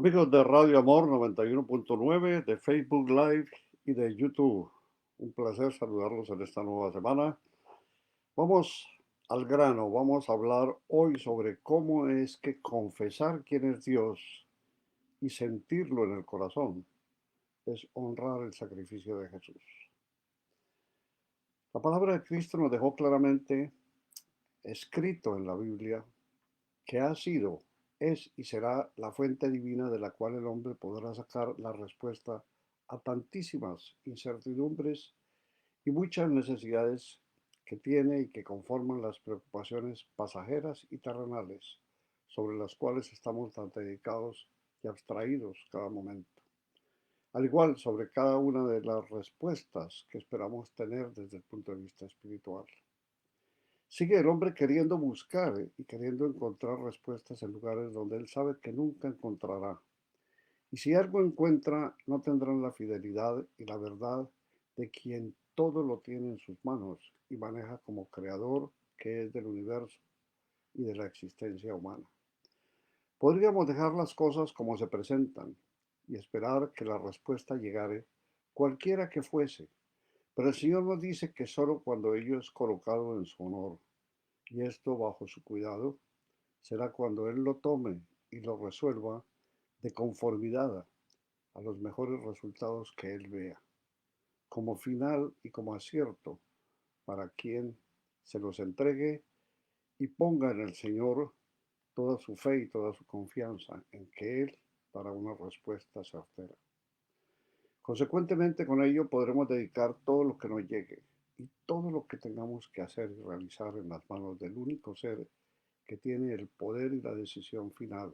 Amigos de Radio Amor 91.9, de Facebook Live y de YouTube, un placer saludarlos en esta nueva semana. Vamos al grano, vamos a hablar hoy sobre cómo es que confesar quién es Dios y sentirlo en el corazón es honrar el sacrificio de Jesús. La palabra de Cristo nos dejó claramente escrito en la Biblia que ha sido, es y será la fuente divina de la cual el hombre podrá sacar la respuesta a tantísimas incertidumbres y muchas necesidades que tiene y que conforman las preocupaciones pasajeras y terrenales sobre las cuales estamos tan dedicados y abstraídos cada momento. Al igual sobre cada una de las respuestas que esperamos tener desde el punto de vista espiritual. Sigue el hombre queriendo buscar y queriendo encontrar respuestas en lugares donde él sabe que nunca encontrará. Y si algo encuentra, no tendrán la fidelidad y la verdad de quien todo lo tiene en sus manos y maneja como creador que es del universo y de la existencia humana. Podríamos dejar las cosas como se presentan y esperar que la respuesta llegare, cualquiera que fuese, pero el Señor nos dice que solo cuando ello es colocado en su honor, y esto bajo su cuidado, será cuando Él lo tome y lo resuelva de conformidad a los mejores resultados que Él vea, como final y como acierto para quien se los entregue y ponga en el Señor toda su fe y toda su confianza en que Él dará una respuesta certera. Consecuentemente, con ello podremos dedicar todo lo que nos llegue y todo lo que tengamos que hacer y realizar en las manos del único ser que tiene el poder y la decisión final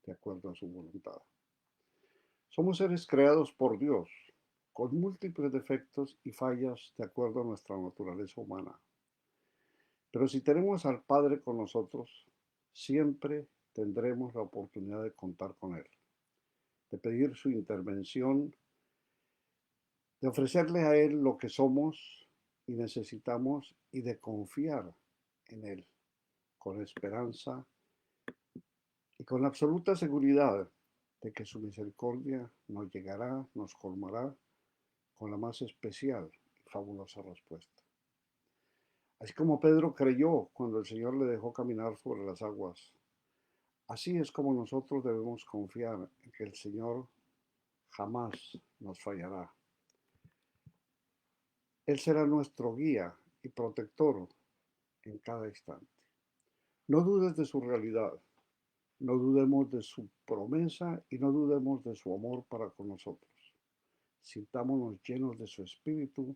de acuerdo a su voluntad. Somos seres creados por Dios, con múltiples defectos y fallas de acuerdo a nuestra naturaleza humana. Pero si tenemos al Padre con nosotros, siempre tendremos la oportunidad de contar con Él, de pedir su intervención, de ofrecerle a Él lo que somos y necesitamos y de confiar en Él con esperanza y con la absoluta seguridad de que su misericordia nos llegará, nos colmará con la más especial y fabulosa respuesta. Así como Pedro creyó cuando el Señor le dejó caminar sobre las aguas, así es como nosotros debemos confiar en que el Señor jamás nos fallará. Él será nuestro guía y protector en cada instante. No dudes de su realidad, no dudemos de su promesa y no dudemos de su amor para con nosotros. Sintámonos llenos de su espíritu,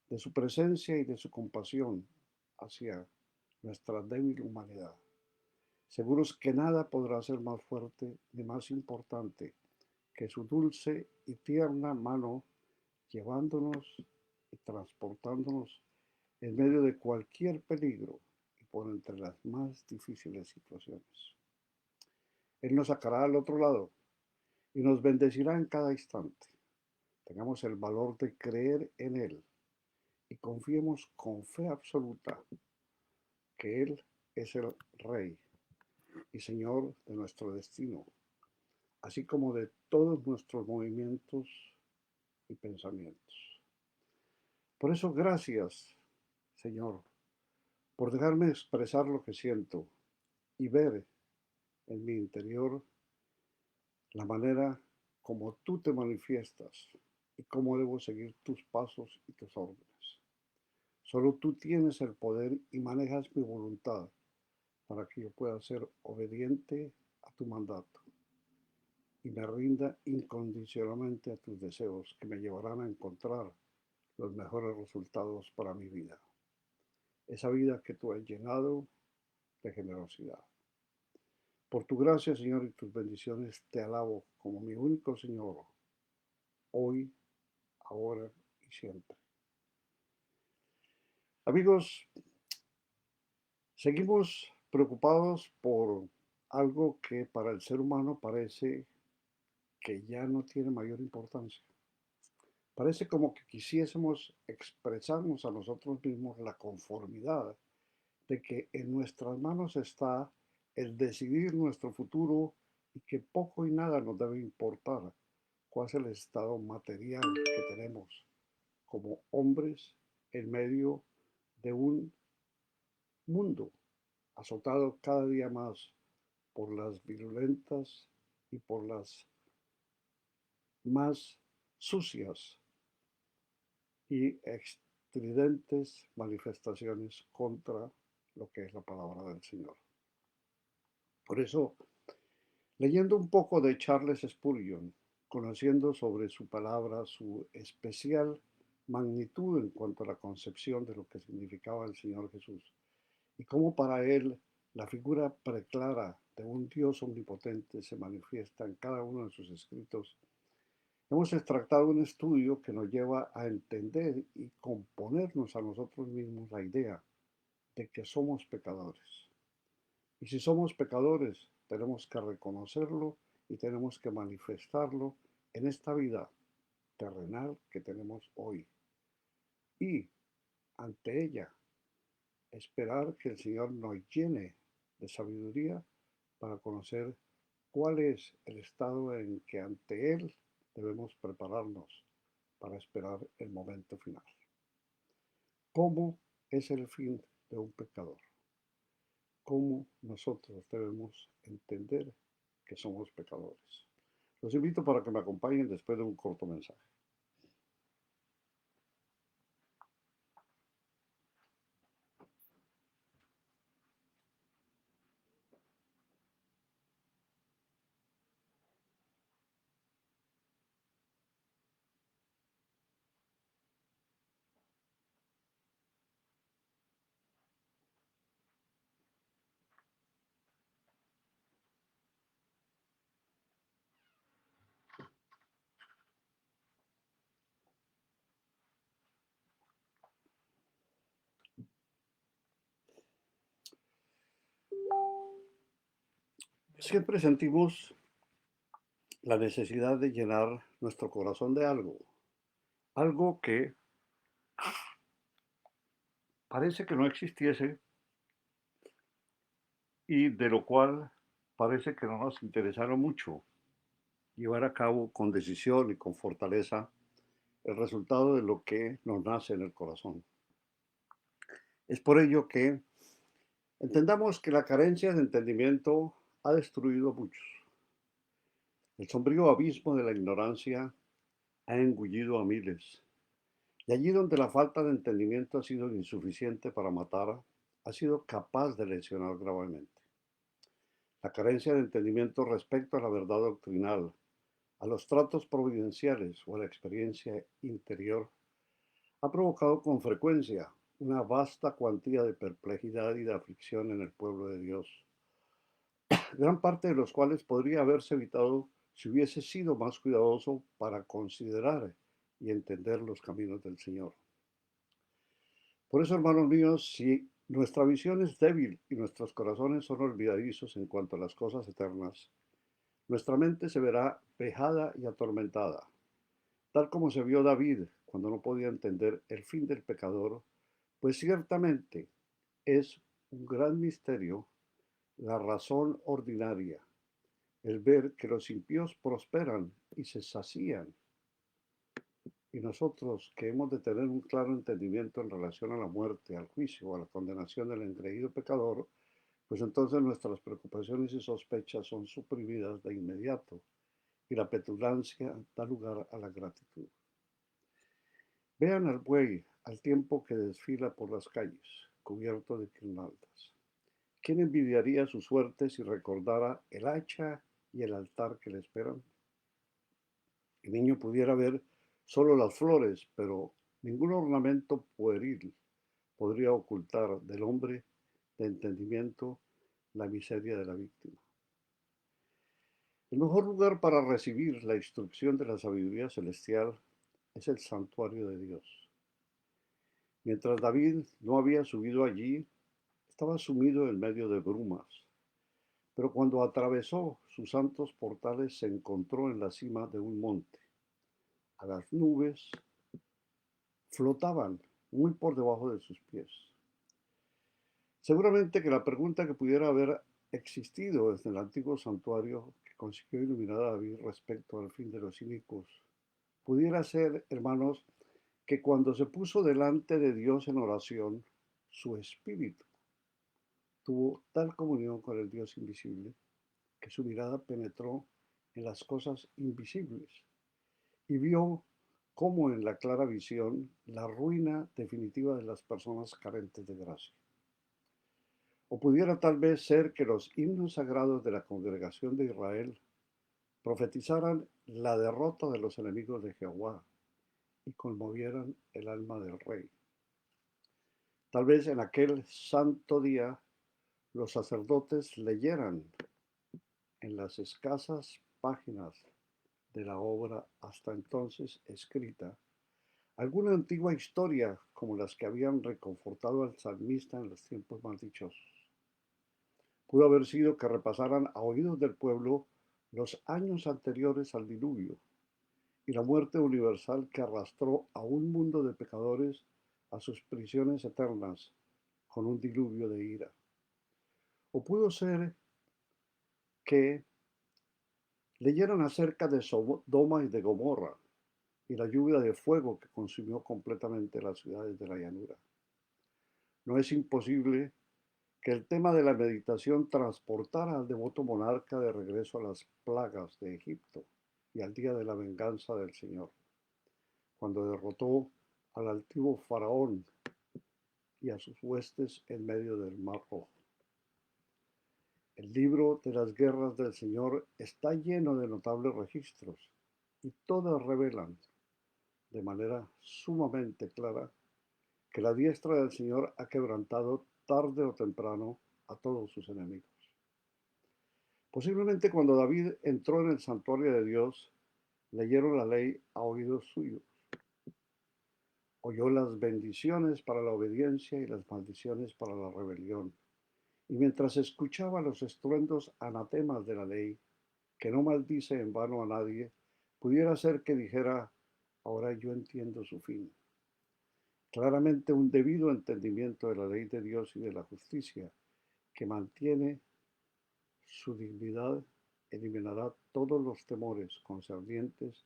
de su presencia y de su compasión hacia nuestra débil humanidad. Seguros que nada podrá ser más fuerte ni más importante que su dulce y tierna mano llevándonos y transportándonos en medio de cualquier peligro y por entre las más difíciles situaciones. Él nos sacará al otro lado y nos bendecirá en cada instante. Tengamos el valor de creer en Él y confiemos con fe absoluta que Él es el Rey y Señor de nuestro destino, así como de todos nuestros movimientos y pensamientos. Por eso, gracias, Señor, por dejarme expresar lo que siento y ver en mi interior la manera como tú te manifiestas y cómo debo seguir tus pasos y tus órdenes. Solo tú tienes el poder y manejas mi voluntad para que yo pueda ser obediente a tu mandato y me rinda incondicionalmente a tus deseos que me llevarán a encontrar los mejores resultados para mi vida. Esa vida que tú has llenado de generosidad. Por tu gracia, Señor, y tus bendiciones te alabo como mi único Señor, hoy, ahora y siempre. Amigos, seguimos preocupados por algo que para el ser humano parece que ya no tiene mayor importancia. Parece como que quisiésemos expresarnos a nosotros mismos la conformidad de que en nuestras manos está el decidir nuestro futuro y que poco y nada nos debe importar cuál es el estado material que tenemos como hombres en medio de un mundo azotado cada día más por las virulentas y por las más sucias y estridentes manifestaciones contra lo que es la palabra del Señor. Por eso, leyendo un poco de Charles Spurgeon, conociendo sobre su palabra su especial magnitud en cuanto a la concepción de lo que significaba el Señor Jesús, y cómo para él la figura preclara de un Dios omnipotente se manifiesta en cada uno de sus escritos, hemos extractado un estudio que nos lleva a entender y componernos a nosotros mismos la idea de que somos pecadores. Y si somos pecadores, tenemos que reconocerlo y tenemos que manifestarlo en esta vida terrenal que tenemos hoy. Y ante ella, esperar que el Señor nos llene de sabiduría para conocer cuál es el estado en que ante Él debemos prepararnos para esperar el momento final. ¿Cómo es el fin de un pecador? ¿Cómo nosotros debemos entender que somos pecadores? Los invito para que me acompañen después de un corto mensaje. Siempre sentimos la necesidad de llenar nuestro corazón de algo, algo que parece que no existiese y de lo cual parece que no nos interesara mucho llevar a cabo con decisión y con fortaleza el resultado de lo que nos nace en el corazón. Es por ello que entendamos que la carencia de entendimiento ha destruido a muchos. El sombrío abismo de la ignorancia ha engullido a miles. Y allí donde la falta de entendimiento ha sido insuficiente para matar, ha sido capaz de lesionar gravemente. La carencia de entendimiento respecto a la verdad doctrinal, a los tratos providenciales o a la experiencia interior ha provocado con frecuencia una vasta cuantía de perplejidad y de aflicción en el pueblo de Dios, gran parte de los cuales podría haberse evitado si hubiese sido más cuidadoso para considerar y entender los caminos del Señor. Por eso, hermanos míos, si nuestra visión es débil y nuestros corazones son olvidadizos en cuanto a las cosas eternas, nuestra mente se verá vejada y atormentada, tal como se vio David cuando no podía entender el fin del pecador, pues ciertamente es un gran misterio la razón ordinaria, el ver que los impíos prosperan y se sacían, y nosotros que hemos de tener un claro entendimiento en relación a la muerte, al juicio o a la condenación del engreído pecador, pues entonces nuestras preocupaciones y sospechas son suprimidas de inmediato y la petulancia da lugar a la gratitud. Vean al buey al tiempo que desfila por las calles, cubierto de guirnaldas. ¿Quién envidiaría su suerte si recordara el hacha y el altar que le esperan? El niño pudiera ver solo las flores, pero ningún ornamento pueril podría ocultar del hombre de entendimiento la miseria de la víctima. El mejor lugar para recibir la instrucción de la sabiduría celestial es el santuario de Dios. Mientras David no había subido allí, estaba sumido en medio de brumas, pero cuando atravesó sus santos portales se encontró en la cima de un monte. A las nubes flotaban muy por debajo de sus pies. Seguramente que la pregunta que pudiera haber existido desde el antiguo santuario que consiguió iluminar a David respecto al fin de los inicuos. Pudiera ser, hermanos, que cuando se puso delante de Dios en oración, su espíritu tuvo tal comunión con el Dios invisible que su mirada penetró en las cosas invisibles y vio como en la clara visión la ruina definitiva de las personas carentes de gracia. O pudiera tal vez ser que los himnos sagrados de la congregación de Israel profetizaran la derrota de los enemigos de Jehová y conmovieran el alma del rey. Tal vez en aquel santo día los sacerdotes leyeran en las escasas páginas de la obra hasta entonces escrita alguna antigua historia como las que habían reconfortado al salmista en los tiempos más dichosos. Pudo haber sido que repasaran a oídos del pueblo los años anteriores al diluvio y la muerte universal que arrastró a un mundo de pecadores a sus prisiones eternas con un diluvio de ira. O pudo ser que leyeran acerca de Sodoma y de Gomorra y la lluvia de fuego que consumió completamente las ciudades de la llanura. No es imposible que el tema de la meditación transportara al devoto monarca de regreso a las plagas de Egipto y al día de la venganza del Señor, cuando derrotó al altivo faraón y a sus huestes en medio del Mar Rojo. El libro de las guerras del Señor está lleno de notables registros y todas revelan de manera sumamente clara que la diestra del Señor ha quebrantado tarde o temprano a todos sus enemigos. Posiblemente cuando David entró en el santuario de Dios, leyeron la ley a oídos suyos. Oyó las bendiciones para la obediencia y las maldiciones para la rebelión. Y mientras escuchaba los estruendos anatemas de la ley, que no maldice en vano a nadie, pudiera ser que dijera, ahora yo entiendo su fin. Claramente un debido entendimiento de la ley de Dios y de la justicia, que mantiene su dignidad, eliminará todos los temores concernientes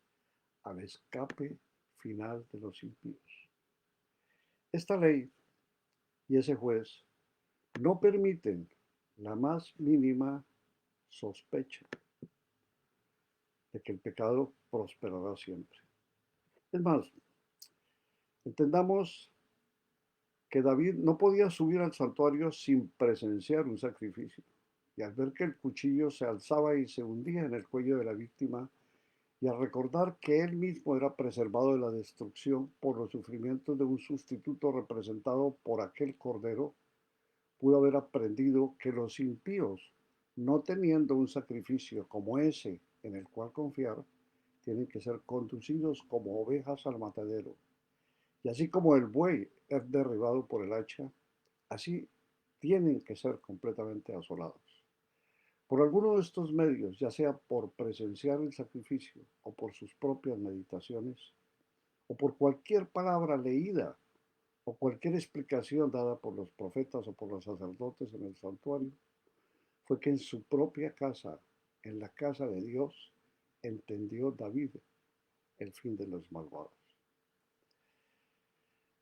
al escape final de los impíos. Esta ley y ese juez no permiten la más mínima sospecha de que el pecado prosperará siempre. Es más, entendamos que David no podía subir al santuario sin presenciar un sacrificio. Y al ver que el cuchillo se alzaba y se hundía en el cuello de la víctima, y al recordar que él mismo era preservado de la destrucción por los sufrimientos de un sustituto representado por aquel cordero, pudo haber aprendido que los impíos, no teniendo un sacrificio como ese en el cual confiar, tienen que ser conducidos como ovejas al matadero. Y así como el buey es derribado por el hacha, así tienen que ser completamente asolados. Por alguno de estos medios, ya sea por presenciar el sacrificio o por sus propias meditaciones, o por cualquier palabra leída o cualquier explicación dada por los profetas o por los sacerdotes en el santuario, fue que en su propia casa, en la casa de Dios, entendió David el fin de los malvados.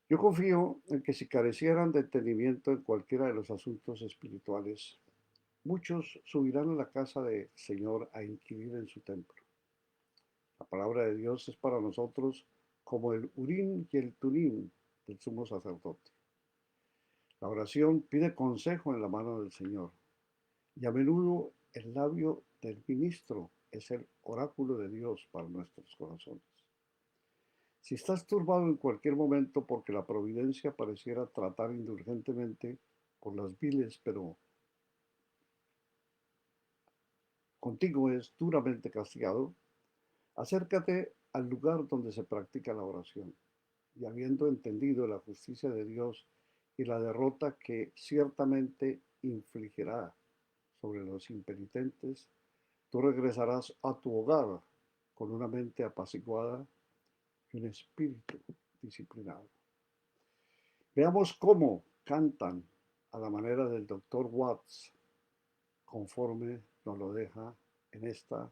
Yo confío en que si carecieran de entendimiento en cualquiera de los asuntos espirituales, muchos subirán a la casa del Señor a inquirir en su templo. La palabra de Dios es para nosotros como el Urim y el Turim del sumo sacerdote. La oración pide consejo en la mano del Señor y a menudo el labio del ministro es el oráculo de Dios para nuestros corazones. Si estás turbado en cualquier momento porque la providencia pareciera tratar indulgentemente por las viles, pero contigo es duramente castigado, acércate al lugar donde se practica la oración y habiendo entendido la justicia de Dios y la derrota que ciertamente infligirá sobre los impenitentes, tú regresarás a tu hogar con una mente apaciguada y un espíritu disciplinado. Veamos cómo cantan a la manera del doctor Watts, conforme nos lo deja en esta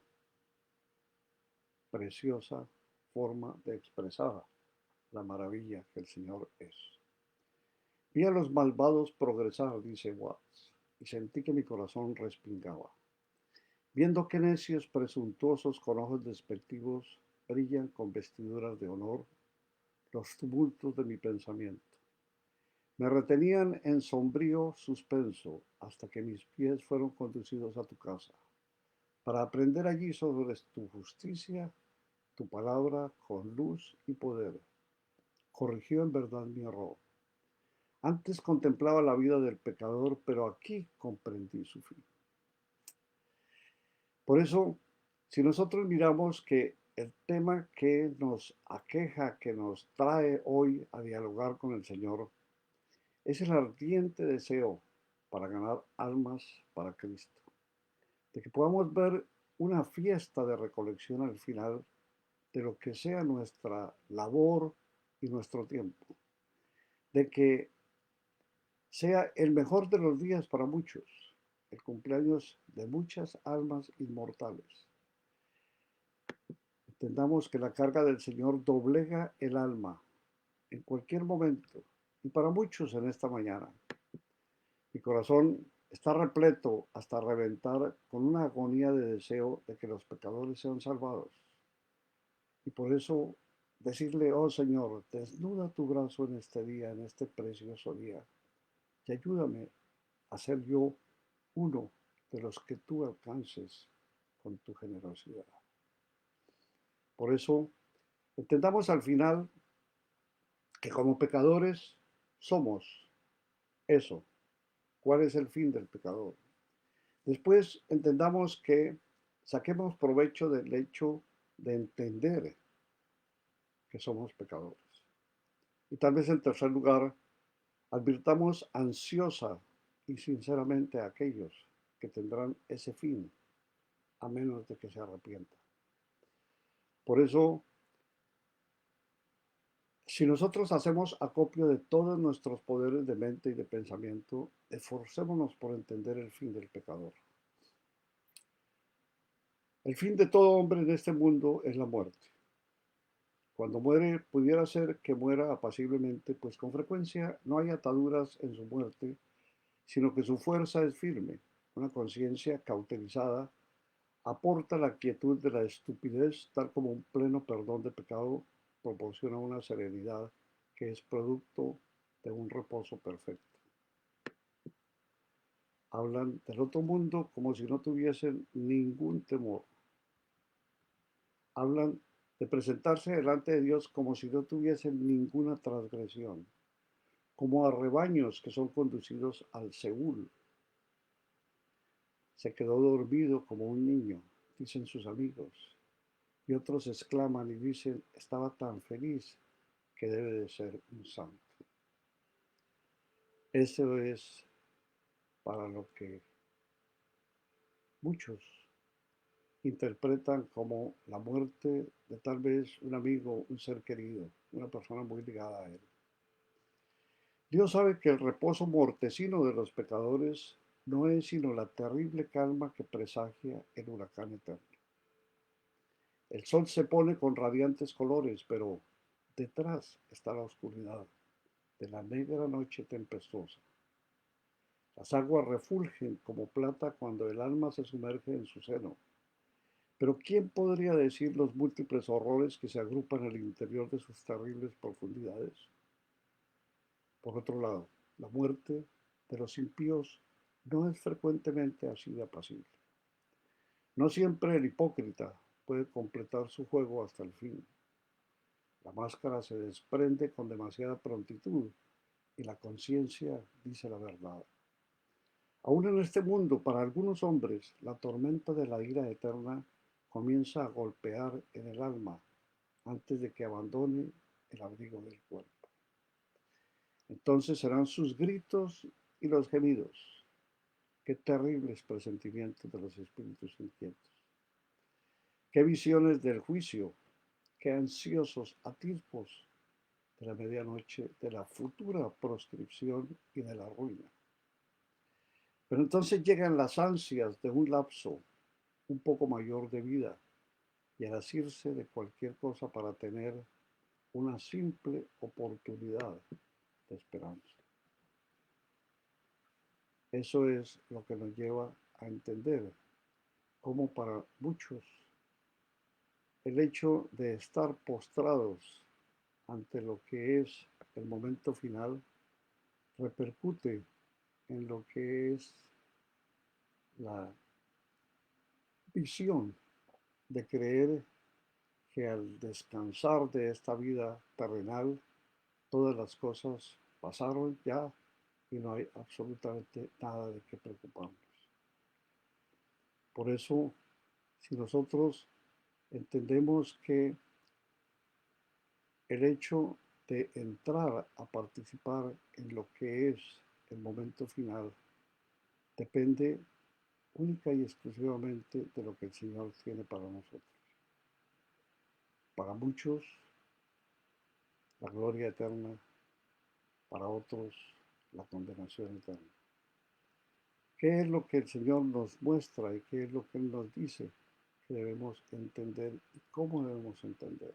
preciosa forma de expresar la maravilla que el Señor es. Vi a los malvados progresar, dice Watts, y sentí que mi corazón respingaba. Viendo que necios presuntuosos con ojos despectivos brillan con vestiduras de honor los tumultos de mi pensamiento. Me retenían en sombrío suspenso hasta que mis pies fueron conducidos a tu casa, para aprender allí sobre tu justicia, tu palabra con luz y poder. Corrigió en verdad mi error. Antes contemplaba la vida del pecador, pero aquí comprendí su fin. Por eso, si nosotros miramos que el tema que nos aqueja, que nos trae hoy a dialogar con el Señor, es el ardiente deseo para ganar almas para Cristo. De que podamos ver una fiesta de recolección al final de lo que sea nuestra labor y nuestro tiempo. De que sea el mejor de los días para muchos, el cumpleaños de muchas almas inmortales. Entendamos que la carga del Señor doblega el alma en cualquier momento y para muchos en esta mañana. Mi corazón está repleto hasta reventar con una agonía de deseo de que los pecadores sean salvados. Y por eso decirle, oh Señor, desnuda tu brazo en este día, en este precioso día, y ayúdame a ser yo uno de los que tú alcances con tu generosidad. Por eso, entendamos al final que como pecadores somos eso. ¿Cuál es el fin del pecador? Después entendamos que saquemos provecho del hecho de entender que somos pecadores. Y tal vez en tercer lugar, advirtamos ansiosa y sinceramente a aquellos que tendrán ese fin, a menos de que se arrepientan. Por eso, si nosotros hacemos acopio de todos nuestros poderes de mente y de pensamiento, esforcémonos por entender el fin del pecador. El fin de todo hombre en este mundo es la muerte. Cuando muere, pudiera ser que muera apaciblemente, pues con frecuencia no hay ataduras en su muerte, sino que su fuerza es firme. Una conciencia cauterizada aporta la quietud de la estupidez, tal como un pleno perdón de pecado proporciona una serenidad que es producto de un reposo perfecto. Hablan del otro mundo como si no tuviesen ningún temor. Hablan de presentarse delante de Dios como si no tuviesen ninguna transgresión, como a rebaños que son conducidos al Seúl. Se quedó dormido como un niño, dicen sus amigos, y otros exclaman y dicen, estaba tan feliz que debe de ser un santo. Eso es para lo que muchos interpretan como la muerte de tal vez un amigo, un ser querido, una persona muy ligada a él. Dios sabe que el reposo mortecino de los pecadores no es sino la terrible calma que presagia el huracán eterno. El sol se pone con radiantes colores, pero detrás está la oscuridad de la negra noche tempestuosa. Las aguas refulgen como plata cuando el alma se sumerge en su seno. Pero ¿quién podría decir los múltiples horrores que se agrupan al interior de sus terribles profundidades? Por otro lado, la muerte de los impíos no es frecuentemente así de apacible. No siempre el hipócrita puede completar su juego hasta el fin. La máscara se desprende con demasiada prontitud y la conciencia dice la verdad. Aún en este mundo, para algunos hombres, la tormenta de la ira eterna comienza a golpear en el alma antes de que abandone el abrigo del cuerpo. Entonces serán sus gritos y los gemidos. Qué terribles presentimientos de los espíritus inquietos. Qué visiones del juicio, qué ansiosos atisbos de la medianoche, de la futura proscripción y de la ruina. Pero entonces llegan las ansias de un lapso un poco mayor de vida y el asirse de cualquier cosa para tener una simple oportunidad de esperanza. Eso es lo que nos lleva a entender cómo para muchos el hecho de estar postrados ante lo que es el momento final repercute en lo que es la visión de creer que al descansar de esta vida terrenal, todas las cosas pasaron ya y no hay absolutamente nada de qué preocuparnos. Por eso, si nosotros entendemos que el hecho de entrar a participar en lo que es el momento final depende única y exclusivamente de lo que el Señor tiene para nosotros. Para muchos, la gloria eterna, para otros, la condenación eterna. ¿Qué es lo que el Señor nos muestra y qué es lo que Él nos dice que debemos entender y cómo debemos entender?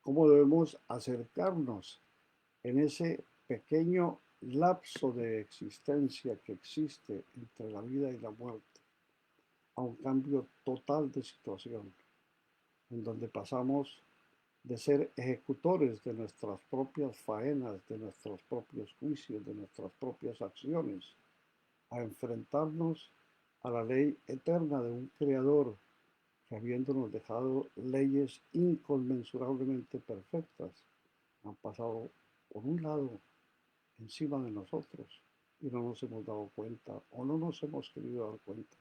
¿Cómo debemos acercarnos en ese pequeño lapso de existencia que existe entre la vida y la muerte a un cambio total de situación, en donde pasamos de ser ejecutores de nuestras propias faenas, de nuestros propios juicios, de nuestras propias acciones, a enfrentarnos a la ley eterna de un creador que habiéndonos dejado leyes inconmensurablemente perfectas, han pasado por un lado encima de nosotros y no nos hemos dado cuenta o no nos hemos querido dar cuenta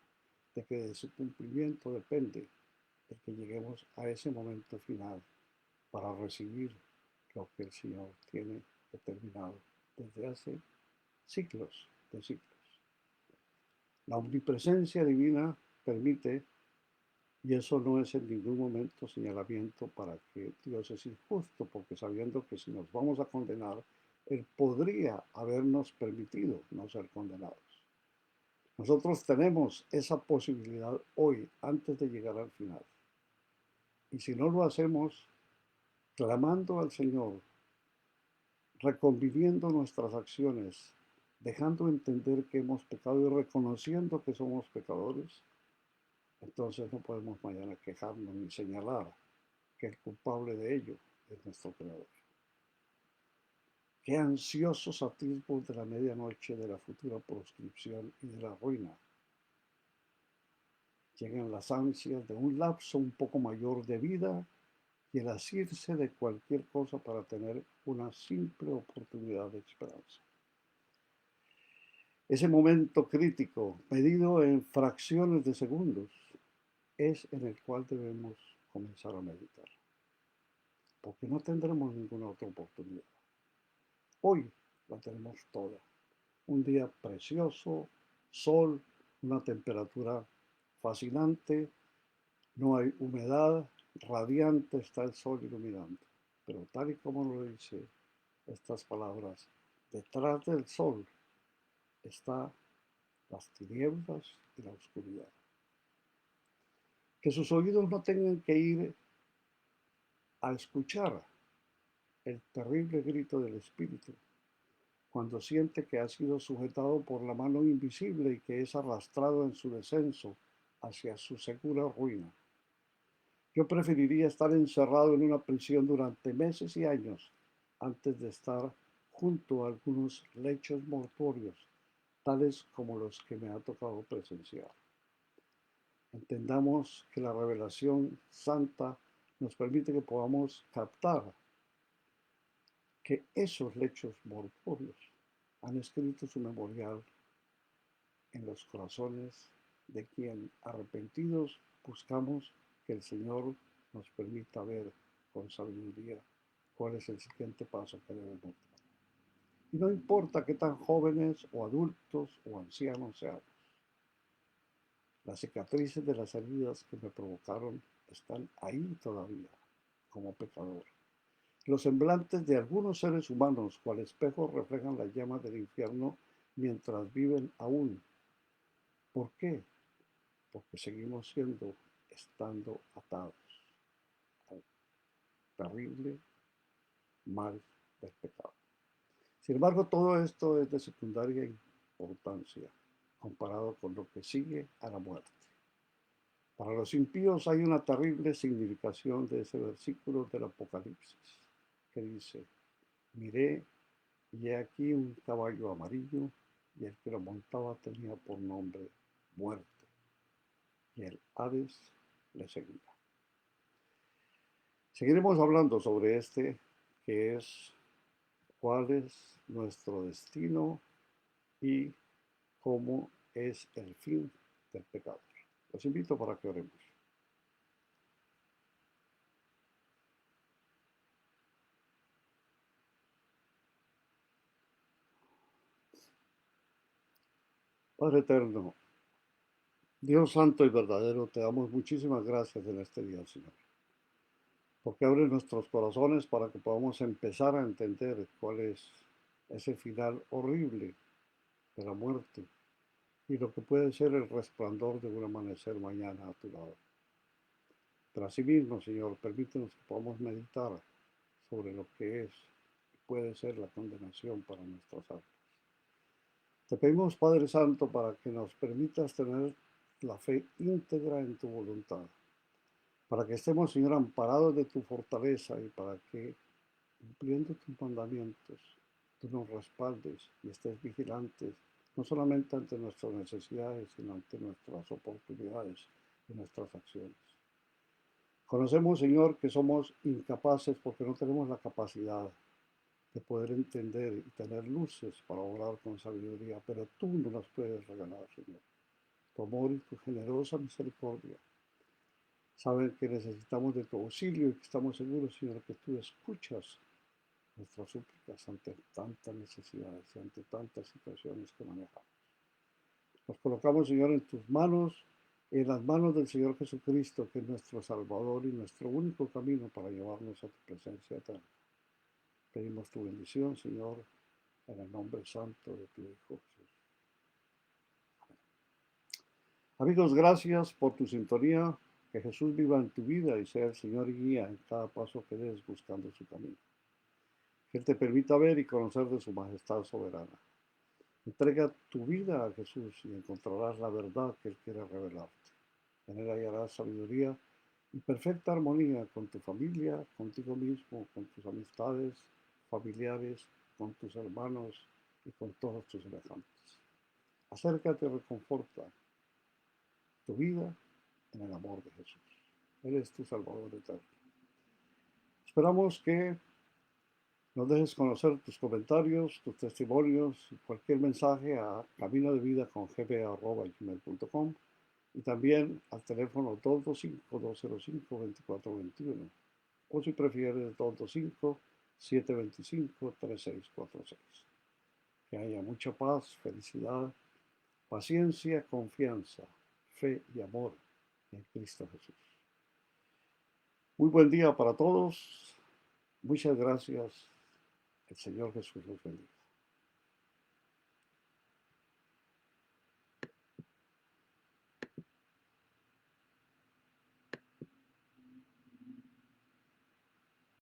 de que de su cumplimiento depende de que lleguemos a ese momento final para recibir lo que el Señor tiene determinado desde hace siglos de siglos. La omnipresencia divina permite, y eso no es en ningún momento señalamiento para que Dios es injusto, porque sabiendo que si nos vamos a condenar, Él podría habernos permitido no ser condenados. Nosotros tenemos esa posibilidad hoy, antes de llegar al final. Y si no lo hacemos, clamando al Señor, reconviviendo nuestras acciones, dejando entender que hemos pecado y reconociendo que somos pecadores, entonces no podemos mañana quejarnos ni señalar que el culpable de ello es nuestro Creador. Qué ansiosos atisbos de la medianoche, de la futura proscripción y de la ruina. Llegan las ansias de un lapso un poco mayor de vida y el asirse de cualquier cosa para tener una simple oportunidad de esperanza. Ese momento crítico, medido en fracciones de segundos, es en el cual debemos comenzar a meditar, porque no tendremos ninguna otra oportunidad. Hoy la tenemos toda. Un día precioso, sol, una temperatura fascinante, no hay humedad, radiante está el sol iluminando. Pero tal y como lo dice estas palabras, detrás del sol está las tinieblas y la oscuridad. Que sus oídos no tengan que ir a escuchar el terrible grito del espíritu cuando siente que ha sido sujetado por la mano invisible y que es arrastrado en su descenso hacia su segura ruina. Yo preferiría estar encerrado en una prisión durante meses y años antes de estar junto a algunos lechos mortuorios, tales como los que me ha tocado presenciar. Entendamos que la revelación santa nos permite que podamos captar que esos lechos mortuorios han escrito su memorial en los corazones de quien arrepentidos buscamos que el Señor nos permita ver con sabiduría cuál es el siguiente paso que debemos dar. Y no importa qué tan jóvenes o adultos o ancianos seamos, las cicatrices de las heridas que me provocaron están ahí todavía, como pecador. Los semblantes de algunos seres humanos, cual espejos, reflejan las llamas del infierno mientras viven aún. ¿Por qué? porque seguimos estando atados al terrible mal del pecado. Sin embargo, todo esto es de secundaria importancia comparado con lo que sigue a la muerte. Para los impíos hay una terrible significación de ese versículo del Apocalipsis que dice: miré y he aquí un caballo amarillo, y el que lo montaba tenía por nombre Muerte, y el Hades le seguía. Seguiremos hablando sobre que es cuál es nuestro destino y cómo es el fin del pecado. Los invito para que oremos. Padre eterno, Dios santo y verdadero, te damos muchísimas gracias en este día, Señor, porque abre nuestros corazones para que podamos empezar a entender cuál es ese final horrible de la muerte y lo que puede ser el resplandor de un amanecer mañana a tu lado. Pero asimismo, Señor, permítenos que podamos meditar sobre lo que es y puede ser la condenación para nuestras almas. Te pedimos, Padre Santo, para que nos permitas tener la fe íntegra en tu voluntad, para que estemos, Señor, amparados de tu fortaleza y para que, cumpliendo tus mandamientos, tú nos respaldes y estés vigilantes, no solamente ante nuestras necesidades, sino ante nuestras oportunidades y nuestras acciones. Conocemos, Señor, que somos incapaces porque no tenemos la capacidad de poder entender y tener luces para obrar con sabiduría, pero tú nos las puedes regalar, Señor. Tu amor y tu generosa misericordia. Saben que necesitamos de tu auxilio y que estamos seguros, Señor, que tú escuchas nuestras súplicas ante tantas necesidades y ante tantas situaciones que manejamos. Nos colocamos, Señor, en tus manos, en las manos del Señor Jesucristo, que es nuestro Salvador y nuestro único camino para llevarnos a tu presencia eterna. Pedimos tu bendición, Señor, en el nombre santo de tu Hijo Jesús. Amigos, gracias por tu sintonía. Que Jesús viva en tu vida y sea el Señor y guía en cada paso que des buscando su camino. Que Él te permita ver y conocer de su majestad soberana. Entrega tu vida a Jesús y encontrarás la verdad que Él quiere revelarte. En Él hallarás sabiduría y perfecta armonía con tu familia, contigo mismo, con tus amistades, familiares, con tus hermanos y con todos tus semejantes. Acércate y reconforta tu vida en el amor de Jesús. Él es tu Salvador eterno. Esperamos que nos dejes conocer tus comentarios, tus testimonios y cualquier mensaje a caminodevida.gmail.com y también al teléfono 225-205-2421 o si prefieres 225-725-3646. Que haya mucha paz, felicidad, paciencia, confianza, fe y amor en Cristo Jesús. Muy buen día para todos. Muchas gracias. El Señor Jesús los bendiga.